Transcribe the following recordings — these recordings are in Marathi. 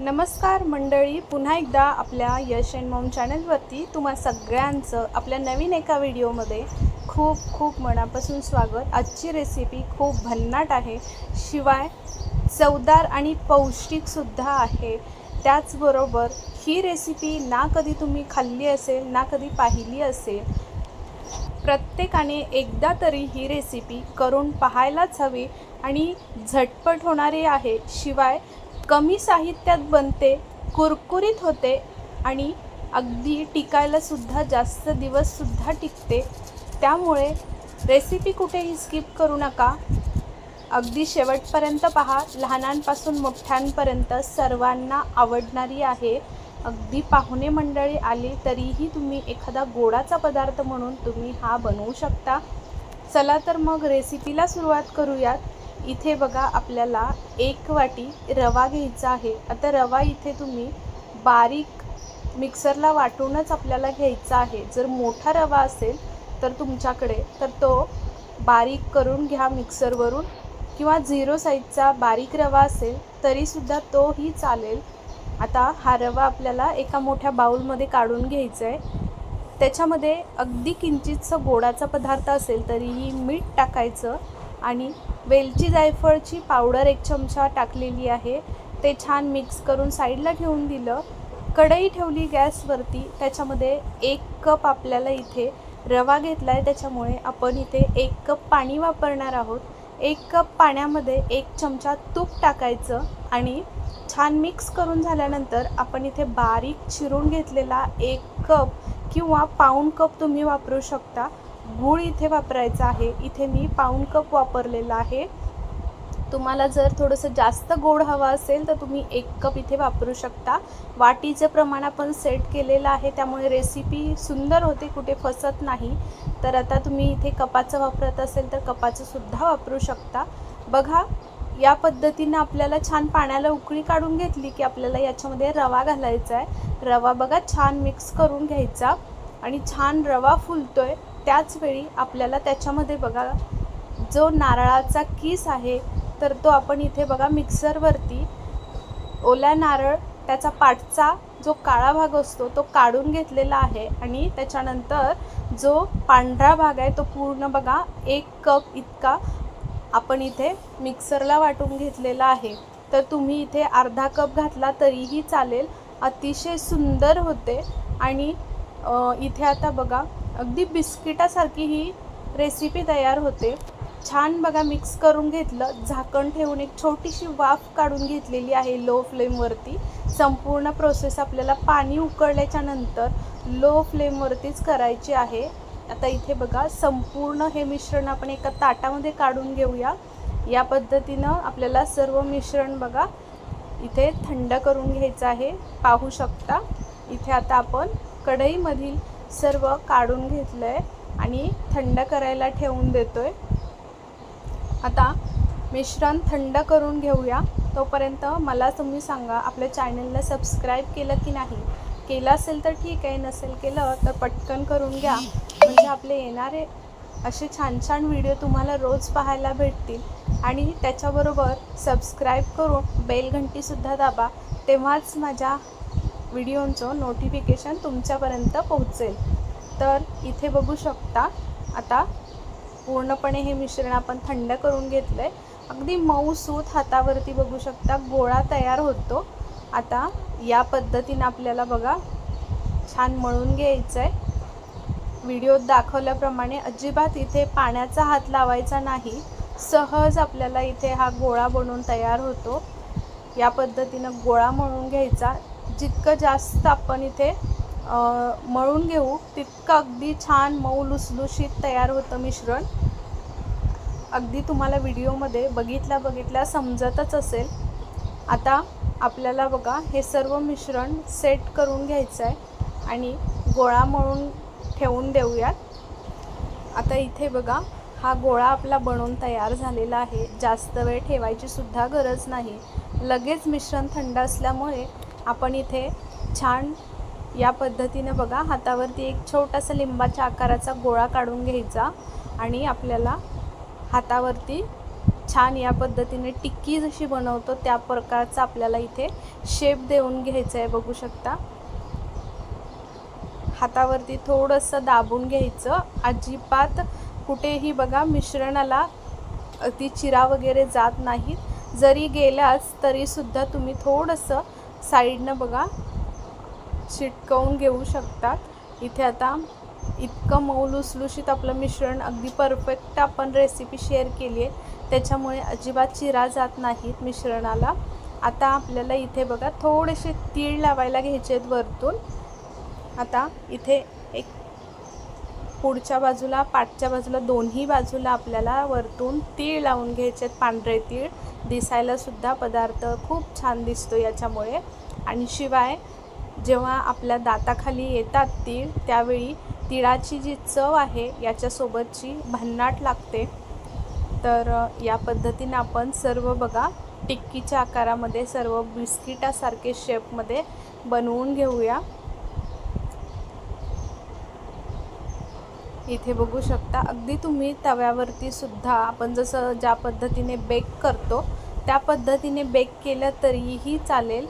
नमस्कार मंडळी, पुन्हा एकदा आपल्या यश अँड मॉम चॅनलवरती तुम्हा सगळ्यांचं आपल्या नवीन एका व्हिडिओमध्ये खूप खूप मनापासून स्वागत। आजची रेसिपी खूप भन्नाट आहे, शिवाय चवदार आणि पौष्टिकसुद्धा आहे। त्याचबरोबर ही रेसिपी ना कधी तुम्ही खाल्ली असेल ना कधी पाहिली असेल, प्रत्येकाने एकदा तरी ही रेसिपी करून पाहायलाच हवी आणि झटपट होणारी आहे। शिवाय कमी साहित्यात बनते, कुरकुरीत होते आणि अगदी टिकायला सुद्धा जास्त दिवस सुद्धा टिकते। त्यामुळे रेसिपी कुठेही स्किप करू नका, अगदी शेवटपर्यंत पहा। लहानांपासून मोठ्यांपर्यंत सर्वांना आवडणारी आहे। अगदी पाहुणे मंडळी आली तरीही तुम्ही एखादा गोडाचा पदार्थ म्हणून तुम्ही हा बनवू शकता। चला तर मग रेसिपीला सुरुवात करूयात। इथे बघा, आपल्याला 1 वाटी रवा घ्यायचा आहे। आता रवा इथे तुम्ही बारीक मिक्सरला वाटूनच आपल्याला घ्यायचा आहे। जर मोठा रवा असेल तर तुमच्याकडे तर तो बारीक करून घ्या मिक्सरवरून, किंवा 0 साईजचा बारीक रवा असेल तरीसुद्धा तोही चालेल। आता हा रवा आपल्याला एका मोठ्या बाउलमध्ये काढून घ्यायचा आहे। त्याच्यामध्ये अगदी किंचितसं गोडाचा पदार्थ असेल तरीही मीठ टाकायचं आणि वेलची जायफळची पावडर 1 चमचा टाकलेली आहे। ते छान मिक्स करून साईडला ठेवून दिलं। कढई ठेवली गॅसवरती, त्याच्यामध्ये 1 कप आपल्याला इथे रवा घेतला आहे, त्याच्यामुळे आपण इथे 1 कप पाणी वापरणार आहोत। 1 कप पाण्यामध्ये 1 चमचा तूप टाकायचं आणि छान मिक्स करून झाल्यानंतर आपण इथे बारीक चिरून घेतलेला 1 कप किंवा पाऊण कप तुम्ही वापरू शकता गूळ इथे वापरायचा आहे। इथे मी पाऊण कप वापरलेला आहे। तुम्हाला जर थोडंसं जास्त गोड हवा असेल तर तुम्ही 1 कप इथे वापरू शकता। वाटीचं प्रमाण आपण सेट केलेलं आहे, त्यामुळे रेसिपी सुंदर होते, कुठे फसत नाही। तर आता तुम्ही इथे कपाचं वापरत असेल तर कपाचं सुद्धा वापरू शकता। बघा, या पद्धतीने आपल्याला छान पाण्याला उकळी काढून घेतली की आपल्याला याच्यामध्ये रवा घालायचा आहे। रवा बघा छान मिक्स करून घ्यायचा आणि छान रवा फुलतोय। त्याचवेळी आपल्याला त्याच्यामध्ये बघा जो नारळाचा कीस आहे तर तो आपण इथे बघा मिक्सरवरती ओला नारळ, त्याचा पाठचा जो काळा भाग असतो तो काढून घेतलेला आहे आणि त्याच्यानंतर जो पांढरा भाग आहे तो पूर्ण बघा 1 कप इतका आपण इथे मिक्सरला वाटून घेतलेला आहे। तर तुम्ही इथे अर्धा कप घातला तरीही चालेल, अतिशय सुंदर होते। आणि इथे आता बघा अगदी बिस्किटासारखी ही रेसिपी तयार होते। छान बघा मिक्स करून घेतलं, झाकण ठेवून एक छोटीशी वाफ काढून घेतलेली आहे लो फ्लेमवरती। संपूर्ण प्रोसेस आपल्याला पाणी उकळल्याच्या नंतर लो फ्लेमवरतीच करायची आहे। आता इथे बघा संपूर्ण हे मिश्रण आपण एका ताटामध्ये काढून घेऊया। या पद्धतीनं आपल्याला सर्व मिश्रण बघा इथे थंड करून घ्यायचं आहे, पाहू शकता। इथे आता आपण कढईमधील सर्व काढून घेतलं आहे आणि थंड करायला ठेवून देतोय। आता मिश्रण थंड करून घेऊया। तोपर्यंत मला तुम्ही सांगा, आपल्या चॅनलला सबस्क्राईब केलं की नाही? केलं असेल तर ठीक आहे, नसेल केलं तर पटकन करून घ्या, म्हणजे आपले येणारे असे छान छान व्हिडिओ तुम्हाला रोज पाहायला भेटतील। आणि त्याच्याबरोबर सबस्क्राईब करून बेल घंटीसुद्धा दाबा, तेव्हाच माझ्या व्हिडिओंचं नोटिफिकेशन तुमच्यापर्यंत पोहोचेल। तर इथे बघू शकता, आता पूर्णपणे हे मिश्रण आपण थंड करून घेतलं आहे। अगदी मऊसूत हातावरती बघू शकता गोळा तयार होतो। आता या पद्धतीने आपल्याला बघा छान मळून घ्यायचं आहे। व्हिडिओत दाखवल्याप्रमाणे अजिबात इथे पाण्याचा हात लावायचा नाही, सहज आपल्याला इथे हा गोळा बनवून तयार होतो। या पद्धतीनं गोळा मळून घ्यायचा। जितकं जास्त आपण इथे मळून घेऊ तितकं अगदी छान मऊ लुसलुशीत तयार होतं मिश्रण। अगदी तुम्हाला व्हिडिओमध्ये बघितल्या समजतच असेल। आता आपल्याला बघा हे सर्व मिश्रण सेट करून घ्यायचं आहे आणि गोळा मळून ठेवून देऊयात। आता इथे बघा हा गोळा आपला बनवून तयार झालेला आहे। जास्त वेळ ठेवायची सुद्धा गरज नाही, लगेच मिश्रण थंड असल्यामुळे आपण इथे छान या पद्धतीने बघा हातावरती एक छोटासा लिंबाच्या आकाराचा गोळा काढून घ्यायचा आणि आपल्याला हातावरती छान या पद्धतीने टिक्की जशी बनवतो त्या प्रकारचा आपल्याला इथे शेप देऊन घ्यायचा आहे। बघू शकता हातावरती थोडंसं दाबून घ्यायचं, अजिबात कुठेही बघा मिश्रणाला ती चिरा वगैरे जात नाही। जरी गेल्यास तरी सुद्धा तुम्ही थोडंसं साईडनं बघा चिटकवून घेऊ शकता। इथे आता इतकं मऊ लुसलुशीत आपलं मिश्रण अगदी परफेक्ट आपण रेसिपी शेअर केली आहे, त्याच्यामुळे अजिबात चिरा जात नाहीत मिश्रणाला। आता आपल्याला इथे बघा थोडेसे तीळ लावायला घ्यायचे आहेत वरतून। आता इथे एक पुढच्या बाजूला पाठच्या बाजूला दोन्ही बाजूला आपल्याला वरतून तीळ लावून घ्यायचे आहेत, पांढरे तीळ। दिसायला सुद्धा पदार्थ खूप छान दिसतो याच्यामुळे, आणि शिवाय जेव्हा आपल्या दाताखाली येतात तीळ त्यावेळी तिळाची जी चव आहे याच्यासोबतची भन्नाट लागते। तर या पद्धतीने आपण सर्व बघा टिक्कीच्या आकारामध्ये सर्व बिस्किटासारखे शेपमध्ये बनवून घेऊया। इथे बघू शकता अगदी तुम्ही तव्यावरती सुद्धा आपण जसं ज्या पद्धतीने बेक करतो त्या पद्धतीने बेक केलं तरीही चालेल।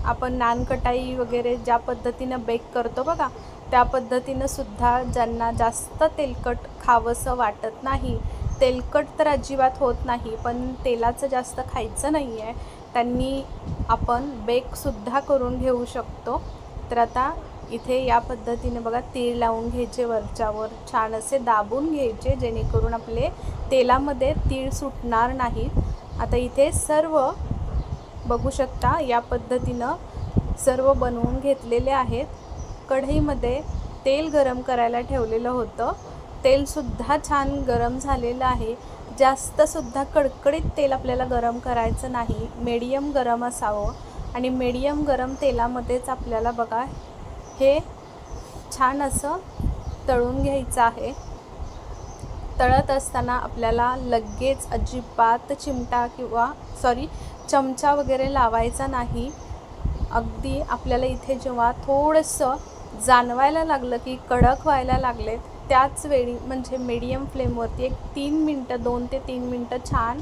आपण नानकटाई वगैरे ज्या पद्धतीनं बेक करतो बघा त्या पद्धतीनं सुद्धा ज्यांना जास्त तेलकट खावंसं वाटत नाही, तेलकट तर अजिबात होत नाही पण तेलाचं जास्त खायचं नाही आहे, त्यांनी आपण बेकसुद्धा करून घेऊ शकतो। तर आता इथे या पद्धतीने बघा तीळ लावून घ्यायचे, वरच्यावर छान असे दाबून घ्यायचे जेणेकरून आपले तेलामध्ये तीळ सुटणार नाहीत। आता इथे सर्व बघू शकता या पद्धतीनं सर्व बनवून घेतलेले आहेत। कढईमध्ये तेल गरम करायला ठेवलेलं होतं, तेलसुद्धा छान गरम झालेलं आहे। जास्तसुद्धा कडकडीत तेल आपल्याला गरम करायचं नाही, मीडियम गरम असावं, आणि मीडियम गरम तेलामध्येच आपल्याला बघा हे छान असं तळून घ्यायचं आहे। तळत असताना आपल्याला लगेच अजिबात चमचा वगैरे लावायचा नाही। अगदी आपल्याला इथे जेव्हा थोडंसं जाणवायला लागलं की कडक व्हायला लागलेत त्याच वेळी म्हणजे मीडियम फ्लेमवरती एक 2 ते 3 मिनटं छान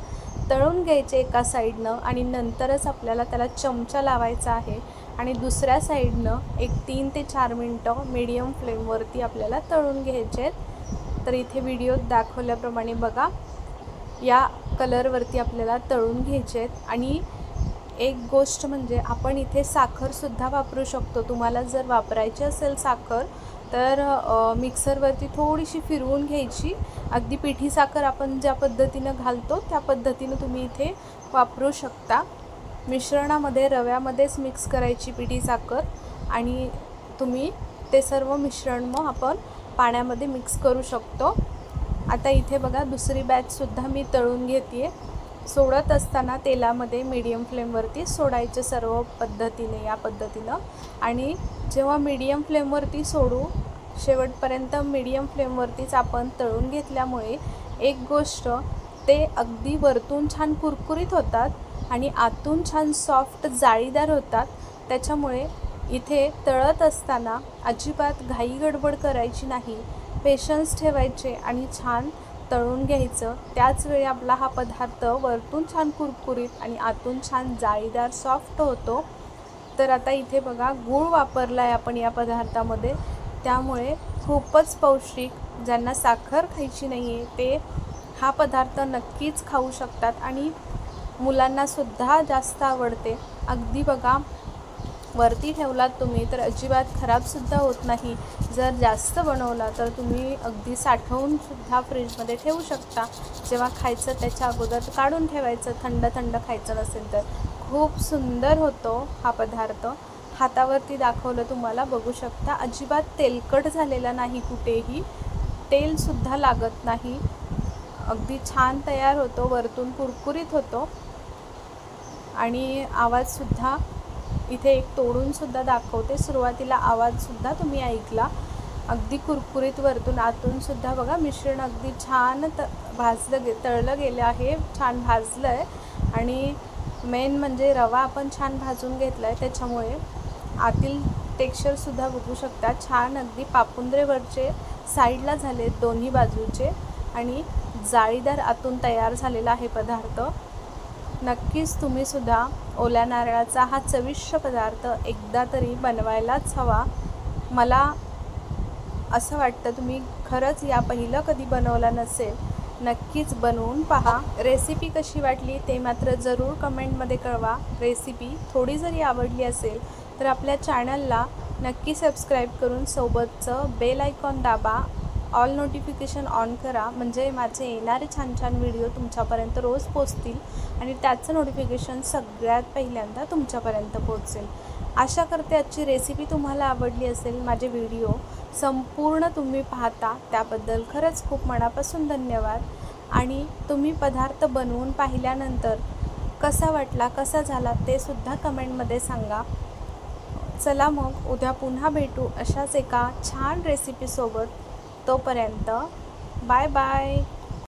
तळून घ्यायचे एका साईडनं, आणि नंतरच आपल्याला त्याला चमचा लावायचा आहे आणि दुसऱ्या साईडनं एक 3 ते 4 मिनटं मीडियम फ्लेमवरती आपल्याला तळून घ्यायचे आहेत। तर इथे व्हिडिओत दाखवल्याप्रमाणे बघा या कलरवरती आपल्याला तळून घ्यायचे आहेत। आणि एक गोष्ट म्हणजे आपण इथे साखरसुद्धा वापरू शकतो। तुम्हाला जर वापरायची असेल साखर तर मिक्सरवरती थोडीशी फिरवून घ्यायची, अगदी पिठी साखर आपण ज्या पद्धतीनं घालतो त्या पद्धतीनं तुम्ही इथे वापरू शकता। मिश्रणामध्ये रव्यामध्येच मिक्स करायची पिठी साखर, आणि तुम्ही ते सर्व मिश्रण मग आपण पाण्यामध्ये मिक्स करू शकतो। आता इथे बघा दुसरी बॅचसुद्धा मी तळून घेते। सोडत असताना तेलामध्ये मीडियम फ्लेमवरती सोडायचे सर्व पद्धतीने या पद्धतीनं, आणि जेव्हा मीडियम फ्लेमवरती सोडू शेवटपर्यंत मीडियम फ्लेमवरतीच आपण तळून घेतल्यामुळे एक गोष्ट ते अगदी वरतून छान कुरकुरीत होतात आणि आतून छान सॉफ्ट जाळीदार होतात। त्याच्यामुळे इथे तळत असताना अजिबात घाई गडबड करायची नाही, पेशन्स ठेवायचे आणि छान तळून घ्यायचं। त्याच वेळी आपला हा पदार्थ वरतून छान कुरकुरीत आणि आतून छान जाळीदार सॉफ्ट होतो। तर आता इथे बघा गूळ वापरला आहे आपण या पदार्थामध्ये, त्यामुळे खूपच पौष्टिक, ज्यांना साखर खायची नाही आहे ते हा पदार्थ नक्कीच खाऊ शकतात आणि मुलांनासुद्धा जास्त आवडते। अगदी बघा वरती ठेवलात तुम्ही तर अजिबात खराबसुद्धा होत नाही। जर जास्त बनवला तर तुम्ही अगदी साठवूनसुद्धा फ्रीजमध्ये ठेवू शकता, जेव्हा खायचं त्याच्या अगोदर काढून ठेवायचं, थंड खायचं नसेल तर। खूप सुंदर होतो हा पदार्थ, हातावरती दाखवलं तुम्हाला बघू शकता, अजिबात तेलकट झालेला नाही, कुठेही तेलसुद्धा लागत नाही, अगदी छान तयार होतो, वरतून कुरकुरीत होतो। आणि आवाजसुद्धा इथे एक तोडूनसुद्धा दाखवते, सुरुवातीला आवाजसुद्धा तुम्ही ऐकला, अगदी कुरकुरीत वरतून आतूनसुद्धा बघा मिश्रण अगदी छान तळलं गेलं आहे, छान भाजलं आहे, आणि मेन म्हणजे रवा आपण छान भाजून घेतला आहे त्याच्यामुळे आतील टेक्स्चरसुद्धा बघू शकता, छान अगदी पापुंद्रेवरचे साईडला झाले दोन्ही बाजूचे, आणि जाळीदार आतून तयार झालेला आहे पदार्थ। नक्कीच तुम्ही सुद्धा ओल्या नारळाचा हा चविष्ट पदार्थ एकदा तरी बनवायलाच हवा। मला असं वाटतं तुम्ही खरंच या पहिलं कधी बनवलं नसेल, नक्कीच बनवून पहा। रेसिपी कशी वाटली ते मात्र ज़रूर कमेंटमध्ये कळवा। रेसिपी थोडी जरी आवडली असेल तर आपल्या चॅनलला नक्की सबस्क्राईब करून सोबतचं बेल आयकॉन दाबा, ऑल नोटिफिकेशन ऑन करा, म्हणजे माझे येणारे छान छान व्हिडिओ तुमच्यापर्यंत रोज पोचतील आणि त्याचं नोटिफिकेशन सगळ्यात पहिल्यांदा तुमच्यापर्यंत पोहोचेल। आशा करते आजची रेसिपी तुम्हाला आवडली असेल। माझे व्हिडिओ संपूर्ण तुम्ही पाहता त्याबद्दल खरंच खूप मनापासून धन्यवाद। आणि तुम्ही पदार्थ बनवून पाहिल्यानंतर कसा वाटला, कसा झाला ते सुद्धा कमेंटमध्ये सांगा। चला मग उद्या पुन्हा भेटू अशाच एका छान रेसिपीसोबत। तोपर्यंत बाय बाय।